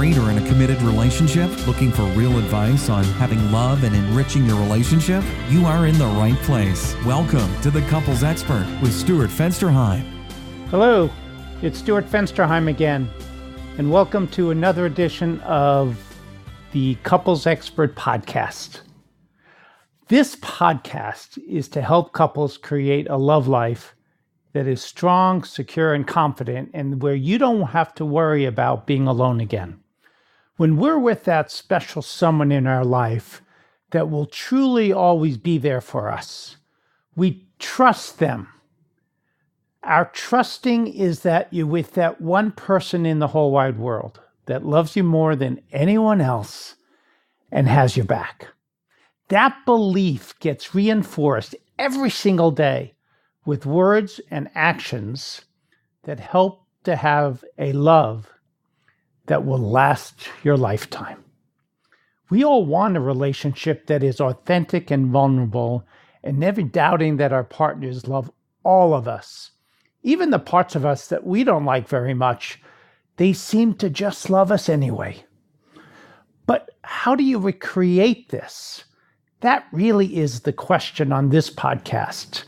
married or in a committed relationship? Looking for real advice on having love and enriching your relationship? You are in the right place. Welcome to the Couples Expert with Stuart Fensterheim. Hello, it's Stuart Fensterheim again, and welcome to another edition of the Couples Expert Podcast. This podcast is to help couples create a love life that is strong, secure, and confident, and where you don't have to worry about being alone again. When we're with that special someone in our life that will truly always be there for us, we trust them. Our trusting is that you're with that one person in the whole wide world that loves you more than anyone else and has your back. That belief gets reinforced every single day with words and actions that help to have a love that will last your lifetime. We all want a relationship that is authentic and vulnerable, and never doubting that our partners love all of us. Even the parts of us that we don't like very much, they seem to just love us anyway. But how do you recreate this? That really is the question on this podcast.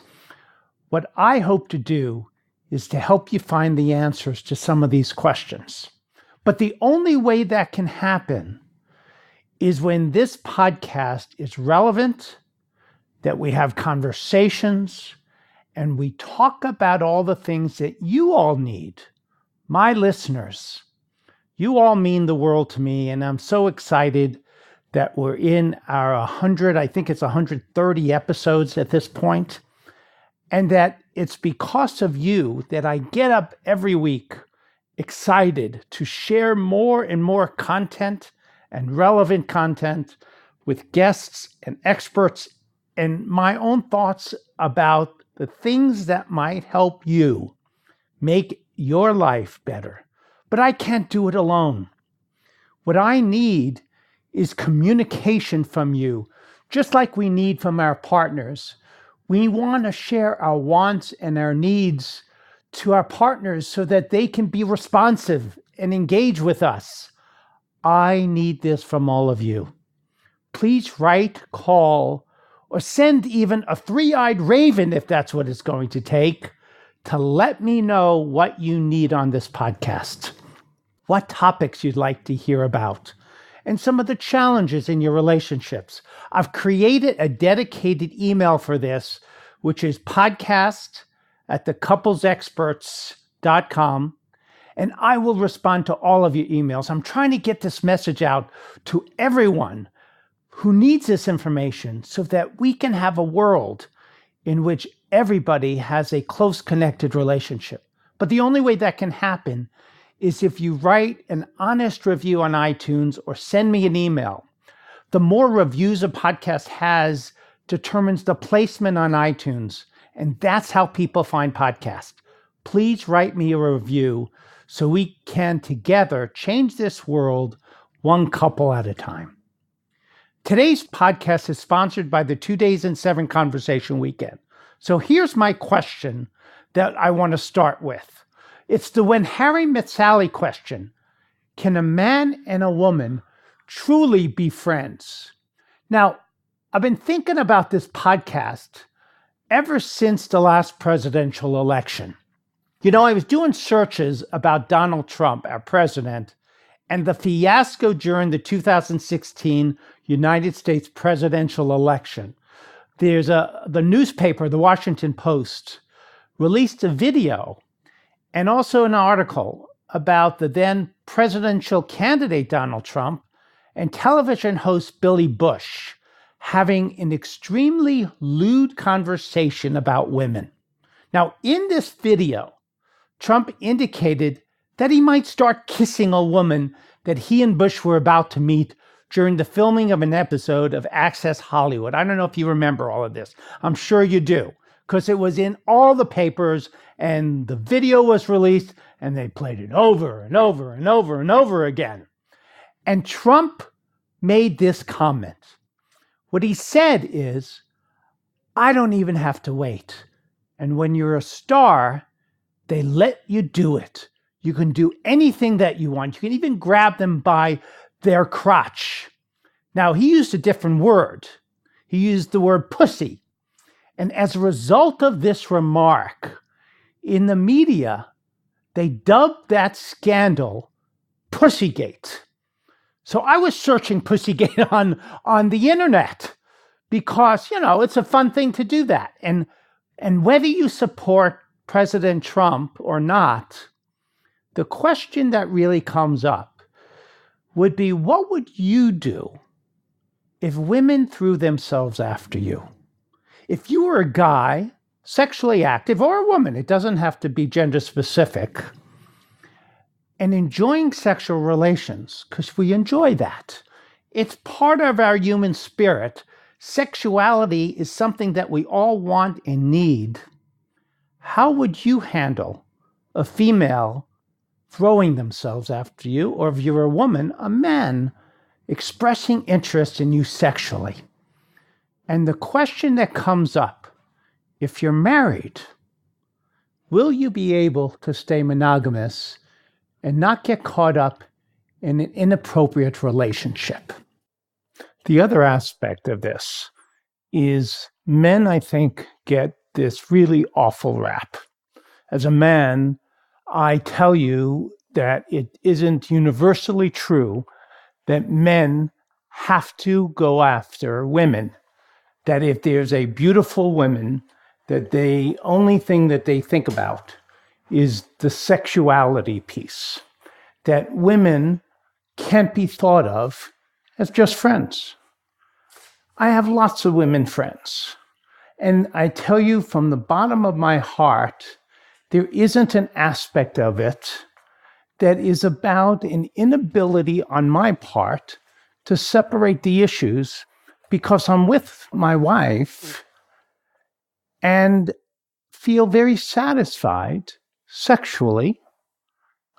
What I hope to do is to help you find the answers to some of these questions. But the only way that can happen is when this podcast is relevant, that we have conversations, and we talk about all the things that you all need, my listeners. You all mean the world to me, and I'm so excited that we're in our 130 episodes at this point. And that it's because of you that I get up every week excited to share more and more content and relevant content with guests and experts and my own thoughts about the things that might help you make your life better. But I can't do it alone. What I need is communication from you, just like we need from our partners. We want to share our wants and our needs to our partners so that they can be responsive and engage with us. I need this from all of you. Please write, call, or send even a three-eyed raven, if that's what it's going to take, to let me know what you need on this podcast, what topics you'd like to hear about, and some of the challenges in your relationships. I've created a dedicated email for this, which is podcast@thecouplesexperts.com, and I will respond to all of your emails. I'm trying to get this message out to everyone who needs this information so that we can have a world in which everybody has a close connected relationship. But the only way that can happen is if you write an honest review on iTunes or send me an email. The more reviews a podcast has determines the placement on iTunes, and that's how people find podcasts. Please write me a review so we can together change this world one couple at a time. Today's podcast is sponsored by the 2 Days in 7 Conversation Weekend. So here's my question that I want to start with. It's the when Harry met Sally question. Can a man and a woman truly be friends? Now, I've been thinking about this podcast ever since the last presidential election. You know, I was doing searches about Donald Trump, our president, and the fiasco during the 2016 United States presidential election. There's the newspaper, the Washington Post, released a video and also an article about the then presidential candidate Donald Trump and television host Billy Bush having an extremely lewd conversation about women. Now, in this video, Trump indicated that he might start kissing a woman that he and Bush were about to meet during the filming of an episode of Access Hollywood. I don't know if you remember all of this. I'm sure you do, because it was in all the papers and the video was released and they played it over and over and over and over again. And Trump made this comment. What he said is, I don't even have to wait. And when you're a star, they let you do it. You can do anything that you want. You can even grab them by their crotch. Now, he used a different word. He used the word pussy. And as a result of this remark, in the media, they dubbed that scandal Pussygate. So I was searching Pussygate on the internet because, it's a fun thing to do that. And whether you support President Trump or not, the question that really comes up would be, what would you do if women threw themselves after you? If you were a guy, sexually active, or a woman, it doesn't have to be gender specific, and enjoying sexual relations, because we enjoy that. It's part of our human spirit. Sexuality is something that we all want and need. How would you handle a female throwing themselves after you, or if you're a woman, a man expressing interest in you sexually? And the question that comes up, if you're married, will you be able to stay monogamous and not get caught up in an inappropriate relationship? The other aspect of this is men, I think, get this really awful rap. As a man, I tell you that it isn't universally true that men have to go after women. That if there's a beautiful woman, that the only thing that they think about is the sexuality piece. That women can't be thought of as just friends. I have lots of women friends. And I tell you from the bottom of my heart, there isn't an aspect of it that is about an inability on my part to separate the issues, because I'm with my wife and feel very satisfied sexually,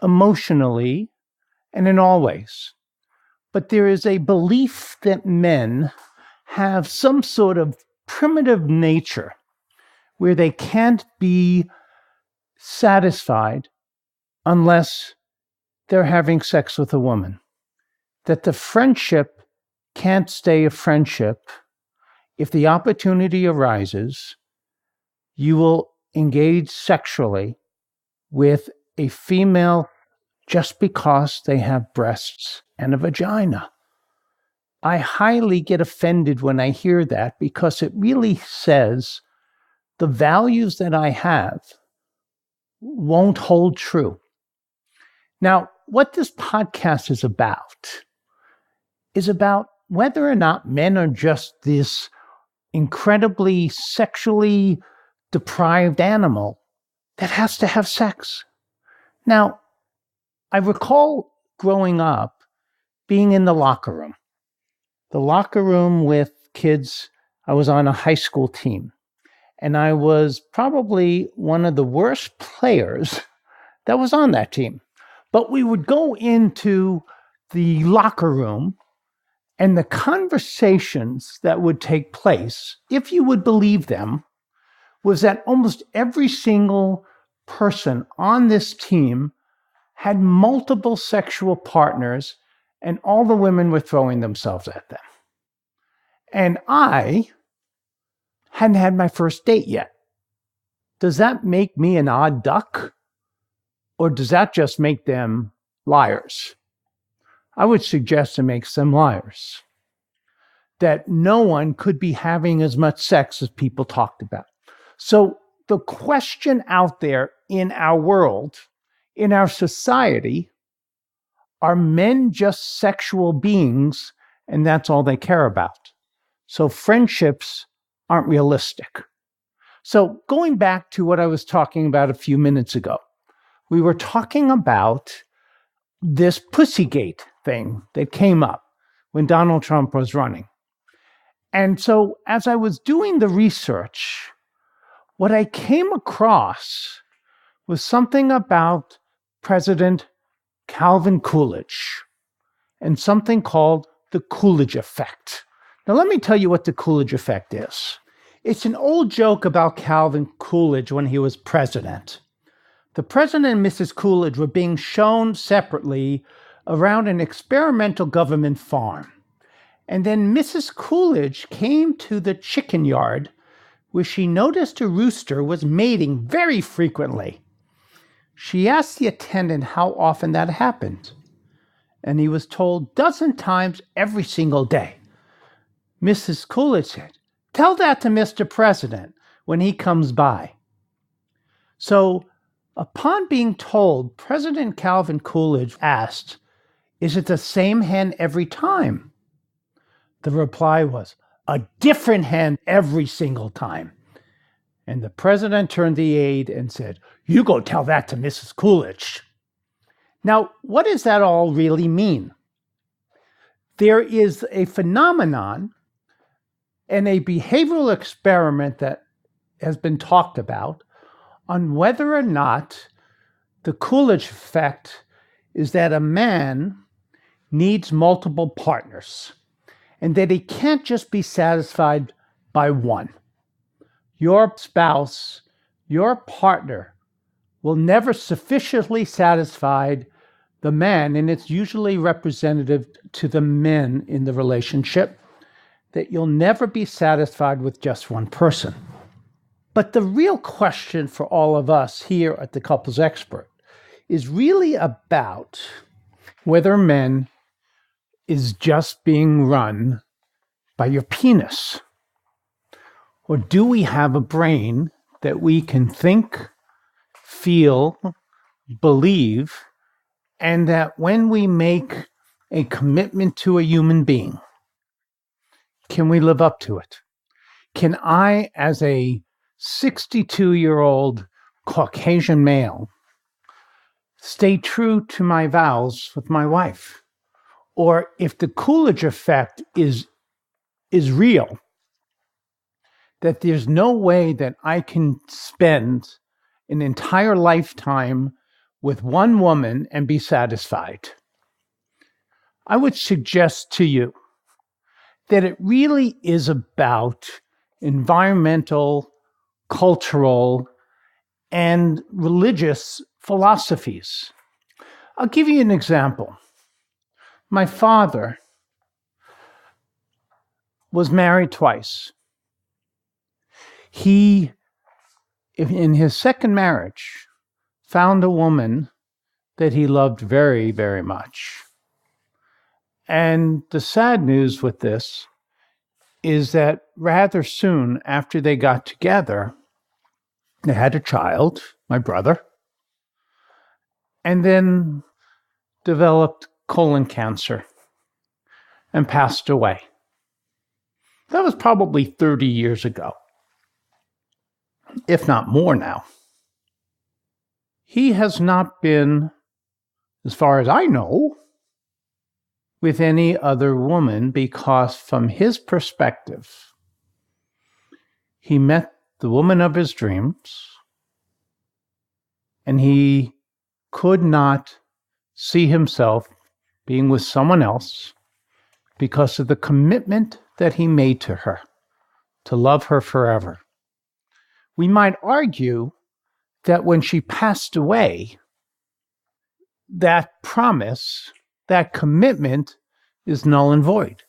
emotionally, and in all ways. But there is a belief that men have some sort of primitive nature where they can't be satisfied unless they're having sex with a woman. That the friendship can't stay a friendship. If the opportunity arises, you will engage sexually with a female just because they have breasts and a vagina. I highly get offended when I hear that, because it really says the values that I have won't hold true. Now, what this podcast is about whether or not men are just this incredibly sexually deprived animal that has to have sex. Now, I recall growing up being in the locker room with kids. I was on a high school team, and I was probably one of the worst players that was on that team. But we would go into the locker room, and the conversations that would take place, if you would believe them, was that almost every single person on this team had multiple sexual partners, and all the women were throwing themselves at them. And I hadn't had my first date yet. Does that make me an odd duck? Or does that just make them liars? I would suggest it makes them liars. That no one could be having as much sex as people talked about. So the question out there in our world, in our society, are men just sexual beings and that's all they care about? So friendships aren't realistic. So going back to what I was talking about a few minutes ago, we were talking about this Pussygate thing that came up when Donald Trump was running. And so as I was doing the research, what I came across was something about President Calvin Coolidge and something called the Coolidge Effect. Now, let me tell you what the Coolidge Effect is. It's an old joke about Calvin Coolidge when he was president. The President and Mrs. Coolidge were being shown separately around an experimental government farm. And then Mrs. Coolidge came to the chicken yard where she noticed a rooster was mating very frequently. She asked the attendant how often that happened, and he was told 12 times every single day. Mrs. Coolidge said, "Tell that to Mr. President when he comes by." So, upon being told, President Calvin Coolidge asked, "Is it the same hen every time?" The reply was, "A different hen every single time." And the president turned to the aide and said, "You go tell that to Mrs. Coolidge." Now, what does that all really mean? There is a phenomenon and a behavioral experiment that has been talked about on whether or not the Coolidge effect is that a man needs multiple partners and that he can't just be satisfied by one. Your spouse, your partner, will never sufficiently satisfy the man, and it's usually representative to the men in the relationship, that you'll never be satisfied with just one person. But the real question for all of us here at the Couples Expert is really about whether men is just being run by your penis. Or do we have a brain that we can think, feel, believe, and that when we make a commitment to a human being, can we live up to it? Can I, as a 62-year-old Caucasian male, stay true to my vows with my wife? Or if the Coolidge effect is real, that there's no way that I can spend an entire lifetime with one woman and be satisfied, I would suggest to you that it really is about environmental, cultural, and religious philosophies. I'll give you an example. My father was married twice. He, in his second marriage, found a woman that he loved very, very much. And the sad news with this is that rather soon after they got together, they had a child, my brother, and then developed colon cancer and passed away. That was probably 30 years ago, if not more now. He has not been, as far as I know, with any other woman because from his perspective, he met the woman of his dreams and he could not see himself being with someone else because of the commitment that he made to her, to love her forever. We might argue that when she passed away, that promise, that commitment is null and void.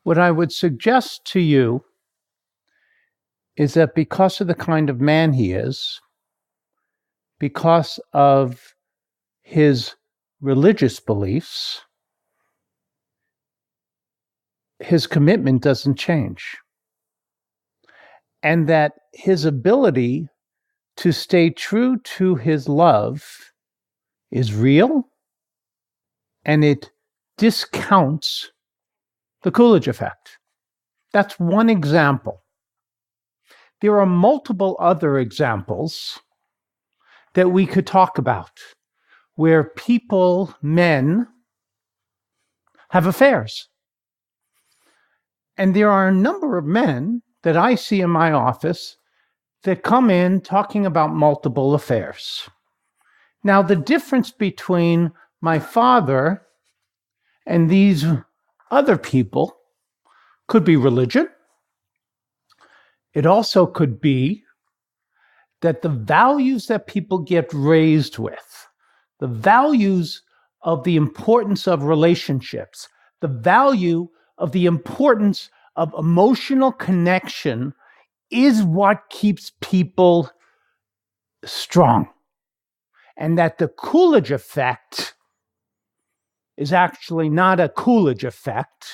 What I would suggest to you is that because of the kind of man he is, because of his religious beliefs, his commitment doesn't change. And that his ability to stay true to his love is real, and it discounts the Coolidge effect. That's one example. There are multiple other examples that we could talk about where people, men, have affairs. And there are a number of men that I see in my office that come in talking about multiple affairs. Now, the difference between my father and these other people could be religion. It also could be that the values that people get raised with, the values of the importance of relationships, the value of the importance of emotional connection is what keeps people strong. And that the Coolidge Effect is actually not a Coolidge Effect,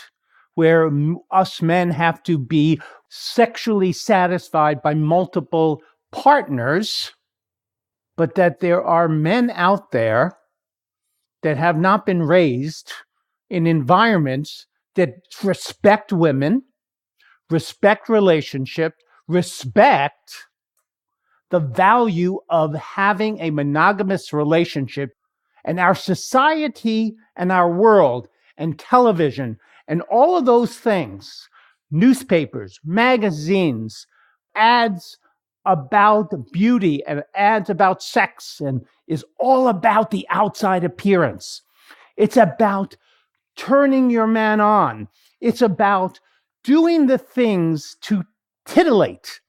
where us men have to be sexually satisfied by multiple partners, but that there are men out there that have not been raised in environments that respect women, respect relationships, respect the value of having a monogamous relationship. And our society and our world and television and all of those things, newspapers, magazines, ads about beauty and ads about sex, and is all about the outside appearance. It's about turning your man on. It's about doing the things to titillate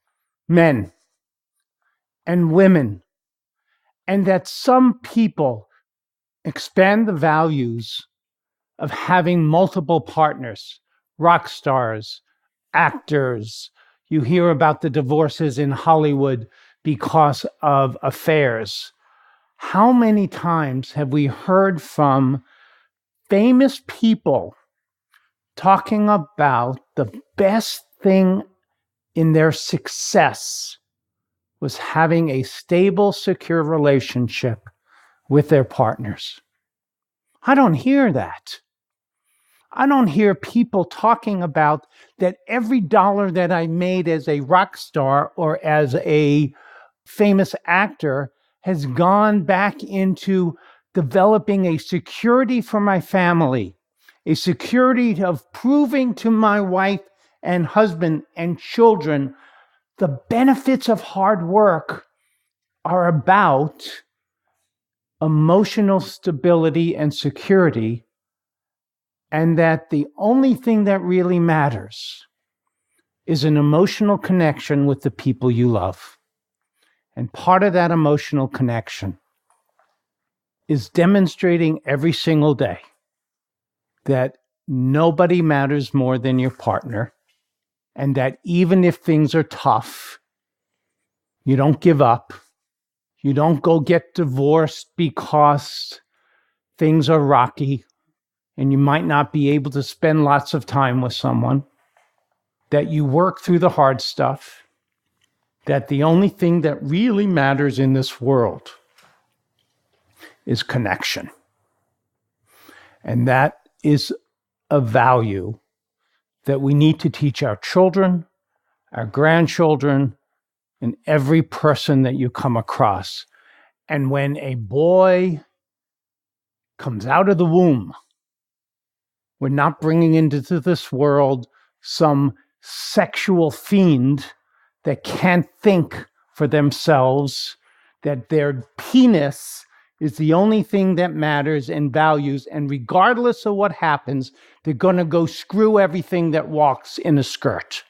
men and women. And that some people expand the values of having multiple partners, rock stars, actors. You hear about the divorces in Hollywood because of affairs. How many times have we heard from famous people talking about the best thing in their success was having a stable, secure relationship with their partners? I don't hear that. I don't hear people talking about that every dollar that I made as a rock star or as a famous actor has gone back into developing a security for my family, a security of proving to my wife and husband and children the benefits of hard work are about emotional stability and security, and that the only thing that really matters is an emotional connection with the people you love. And part of that emotional connection is demonstrating every single day that nobody matters more than your partner, and that even if things are tough, you don't give up. You don't go get divorced because things are rocky and you might not be able to spend lots of time with someone. That you work through the hard stuff. That the only thing that really matters in this world is connection. And that is a value that we need to teach our children, our grandchildren, and every person that you come across. And when a boy comes out of the womb, we're not bringing into this world some sexual fiend that can't think for themselves, that their penis is the only thing that matters and values, and regardless of what happens, they're going to go screw everything that walks in a skirt.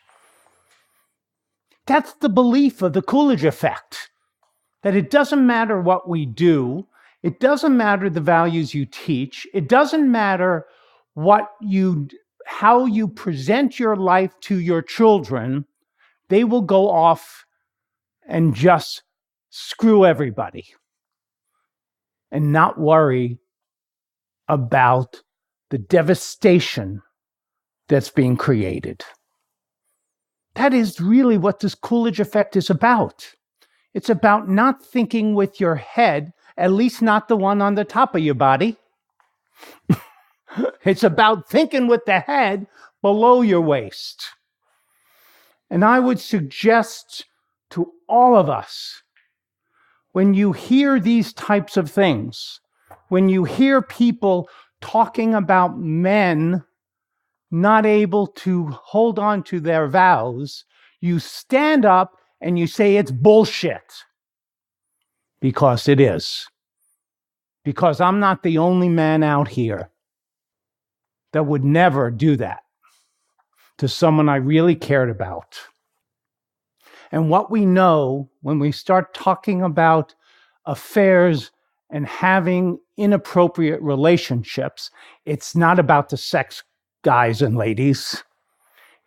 That's the belief of the Coolidge Effect, that it doesn't matter what we do, it doesn't matter the values you teach, it doesn't matter how you present your life to your children, they will go off and just screw everybody and not worry about the devastation that's being created. That is really what this Coolidge Effect is about. It's about not thinking with your head, at least not the one on the top of your body. It's about thinking with the head below your waist. And I would suggest to all of us, when you hear these types of things, when you hear people talking about men not able to hold on to their vows, you stand up and you say it's bullshit. Because it is. Because I'm not the only man out here that would never do that to someone I really cared about. And what we know when we start talking about affairs and having inappropriate relationships, it's not about the sex, guys and ladies.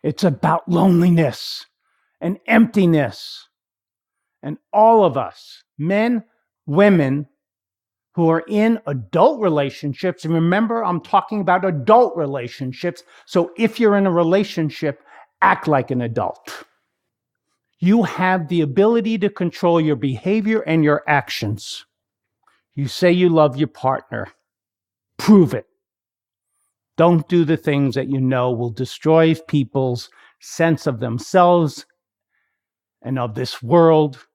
It's about loneliness and emptiness. And all of us, men, women, who are in adult relationships, and remember, I'm talking about adult relationships, so if you're in a relationship, act like an adult. You have the ability to control your behavior and your actions. You say you love your partner. Prove it. Don't do the things that you know will destroy people's sense of themselves and of this world.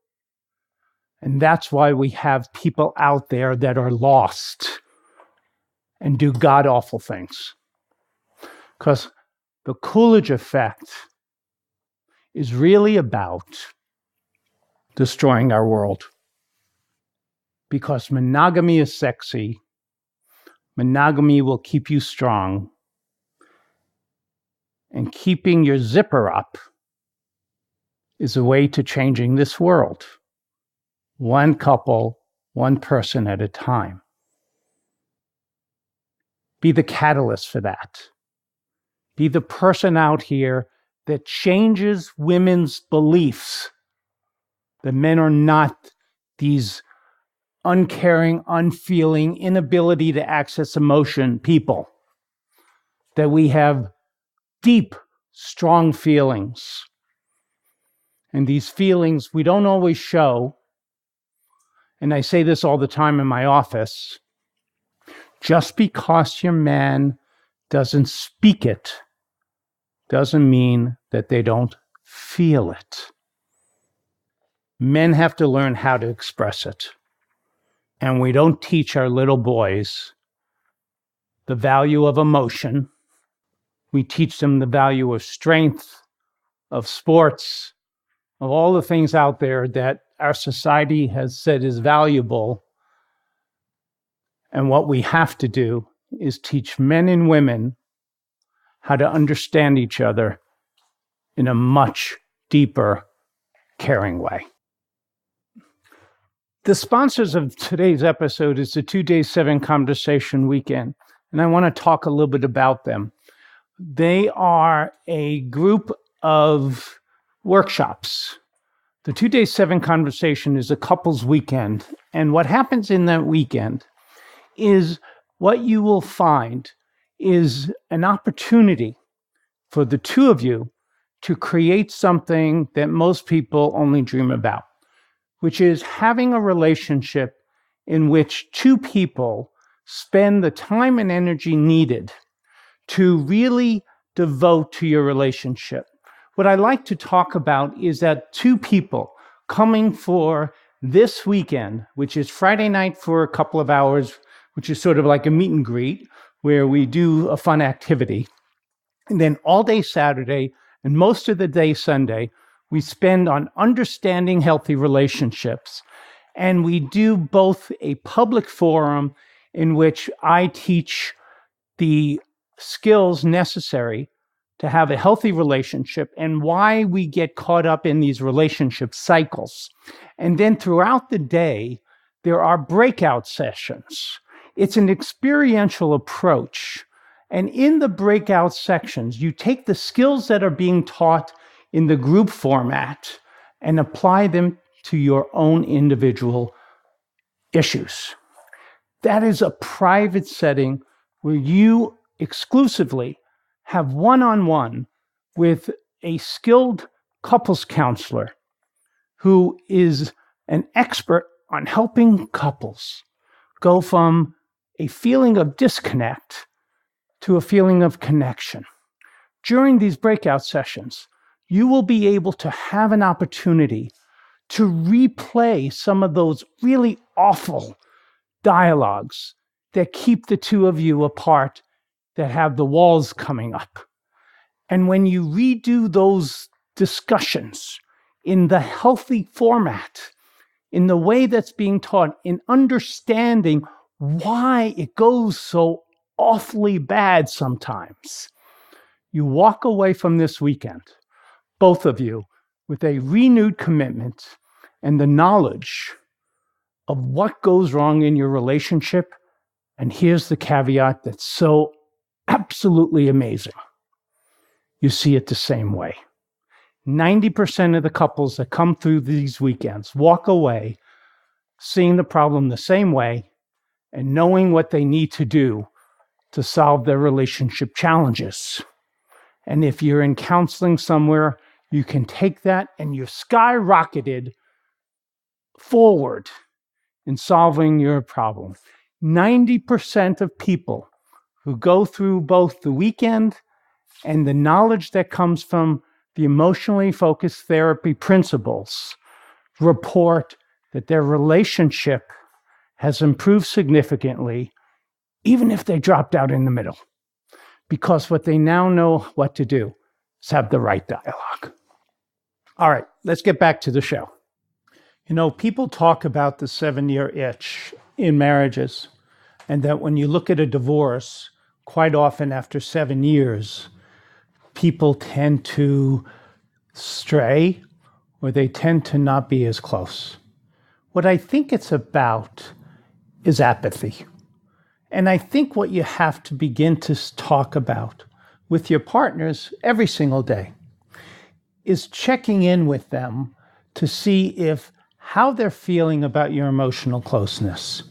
And that's why we have people out there that are lost and do god-awful things. Because the Coolidge Effect is really about destroying our world. Because monogamy is sexy. Monogamy will keep you strong. And keeping your zipper up is a way to changing this world. One couple, one person at a time. Be the catalyst for that. Be the person out here that changes women's beliefs. That men are not these uncaring, unfeeling, inability to access emotion people. That we have deep, strong feelings. And these feelings we don't always show. And I say this all the time in my office. Just because your man doesn't speak it doesn't mean that they don't feel it. Men have to learn how to express it. And we don't teach our little boys the value of emotion. We teach them the value of strength, of sports, of all the things out there that our society has said is valuable. And what we have to do is teach men and women how to understand each other in a much deeper, caring way. The sponsors of today's episode is the 2-day 7 Conversation Weekend, and I want to talk a little bit about them. They are a group of workshops. The 2-day 7 Conversation is a couples weekend, and what happens in that weekend is what you will find is an opportunity for the two of you to create something that most people only dream about, which is having a relationship in which two people spend the time and energy needed to really devote to your relationship. What I like to talk about is that two people coming for this weekend, which is Friday night for a couple of hours, which is sort of like a meet and greet, where we do a fun activity. And then all day Saturday and most of the day Sunday, we spend on understanding healthy relationships. And we do both a public forum in which I teach the skills necessary to have a healthy relationship and why we get caught up in these relationship cycles. And then throughout the day, there are breakout sessions. It's an experiential approach. And in the breakout sections, you take the skills that are being taught in the group format and apply them to your own individual issues. That is a private setting where you exclusively have one-on-one with a skilled couples counselor who is an expert on helping couples go from a feeling of disconnect to a feeling of connection. During these breakout sessions, you will be able to have an opportunity to replay some of those really awful dialogues that keep the two of you apart, that have the walls coming up. And when you redo those discussions in the healthy format, in the way that's being taught, in understanding why it goes so awfully bad sometimes, you walk away from this weekend, both of you, with a renewed commitment and the knowledge of what goes wrong in your relationship. And here's the caveat that's so absolutely amazing. You see it the same way. 90% of the couples that come through these weekends walk away seeing the problem the same way and knowing what they need to do to solve their relationship challenges. And if you're in counseling somewhere, you can take that and you're skyrocketed forward in solving your problem. 90% of people who go through both the weekend and the knowledge that comes from the emotionally focused therapy principles report that their relationship has improved significantly, even if they dropped out in the middle, because what they now know what to do is have the right dialogue. All right, let's get back to the show. People talk about the 7-year itch in marriages, and that when you look at a divorce, quite often after 7 years, people tend to stray or they tend to not be as close. What I think it's about is apathy. And I think what you have to begin to talk about with your partners every single day is checking in with them to see if how they're feeling about your emotional closeness.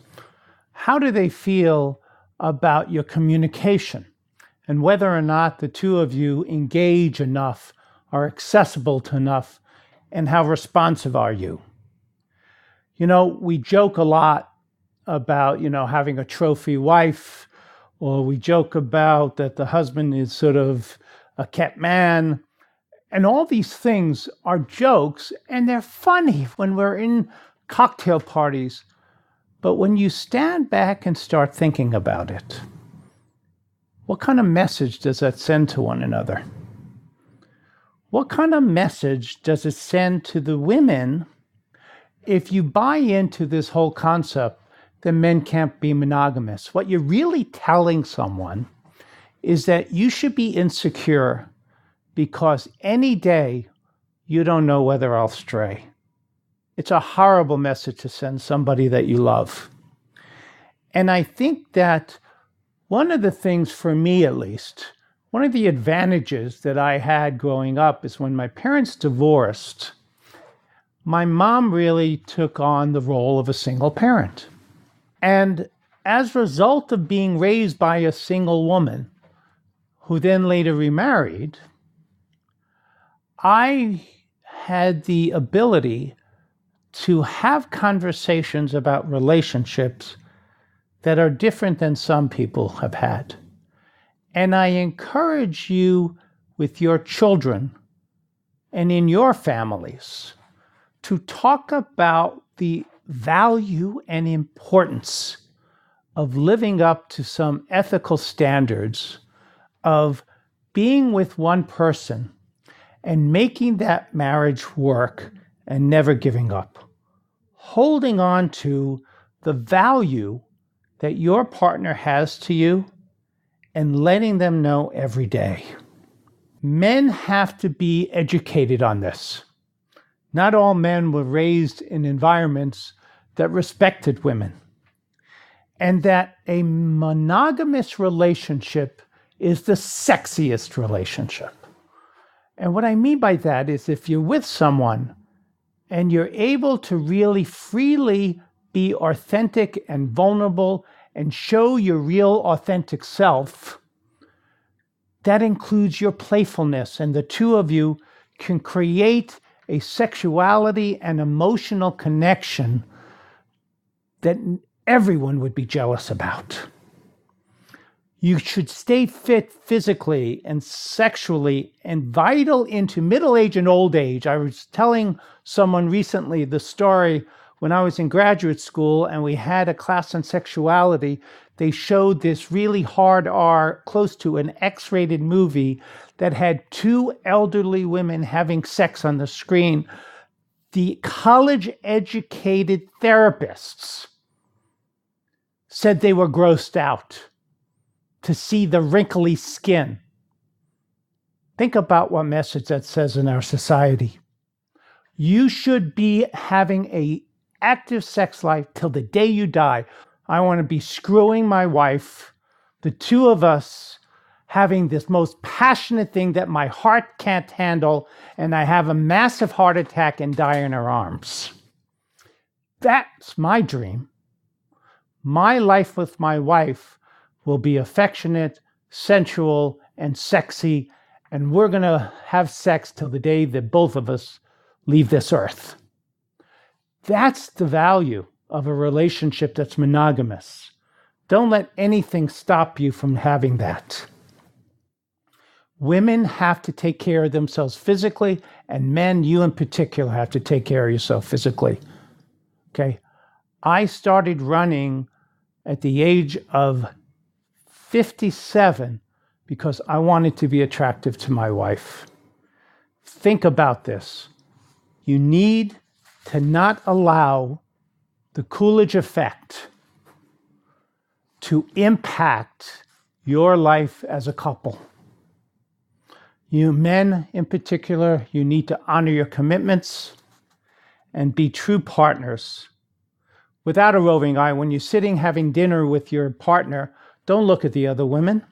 How do they feel about your communication? And whether or not the two of you engage enough, are accessible to enough, and how responsive are you? We joke a lot about, having a trophy wife, or we joke about that the husband is sort of a kept man. And all these things are jokes, and they're funny when we're in cocktail parties. But when you stand back and start thinking about it, what kind of message does that send to one another? What kind of message does it send to the women if you buy into this whole concept that men can't be monogamous? What you're really telling someone is that you should be insecure because any day you don't know whether I'll stray. It's a horrible message to send somebody that you love. And I think that one of the things, for me at least, one of the advantages that I had growing up is when my parents divorced, my mom really took on the role of a single parent. And as a result of being raised by a single woman, who then later remarried, I had the ability to have conversations about relationships that are different than some people have had. And I encourage you with your children and in your families to talk about the value and importance of living up to some ethical standards of being with one person and making that marriage work and never giving up. Holding on to the value that your partner has to you and letting them know every day. Men have to be educated on this. Not all men were raised in environments that respected women. And that a monogamous relationship is the sexiest relationship. And what I mean by that is if you're with someone and you're able to really freely be authentic and vulnerable and show your real authentic self, that includes your playfulness, and the two of you can create a sexuality and emotional connection that everyone would be jealous about. You should stay fit physically and sexually and vital into middle age and old age. I was telling someone recently the story when I was in graduate school and we had a class on sexuality. They showed this really hard R, close to an X-rated movie that had two elderly women having sex on the screen. The college-educated therapists said they were grossed out to see the wrinkly skin. Think about what message that says in our society. You should be having an active sex life till the day you die. I want to be screwing my wife, the two of us having this most passionate thing that my heart can't handle, and I have a massive heart attack and die in her arms. That's my dream. My life with my wife will be affectionate, sensual, and sexy, and we're going to have sex till the day that both of us leave this earth. That's the value of a relationship that's monogamous. Don't let anything stop you from having that. Women have to take care of themselves physically, and men, you in particular, have to take care of yourself physically. Okay? I started running at the age of 57 because I wanted to be attractive to my wife. Think about this. You need to not allow the Coolidge Effect to impact your life as a couple. You men in particular, you need to honor your commitments and be true partners. Without a roving eye, when you're sitting having dinner with your partner, don't look at the other women.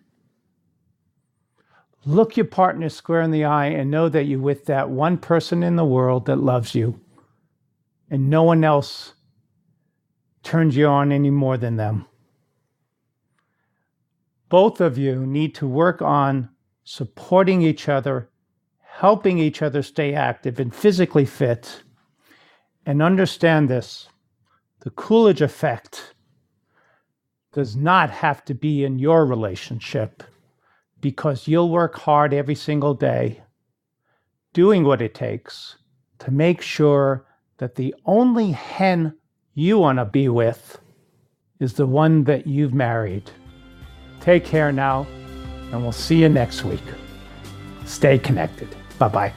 Look your partner square in the eye and know that you're with that one person in the world that loves you, and no one else turns you on any more than them. Both of you need to work on supporting each other, helping each other stay active and physically fit. And understand this, the Coolidge Effect does not have to be in your relationship, because you'll work hard every single day doing what it takes to make sure that the only hen you want to be with is the one that you've married. Take care now, and we'll see you next week. Stay connected. Bye-bye.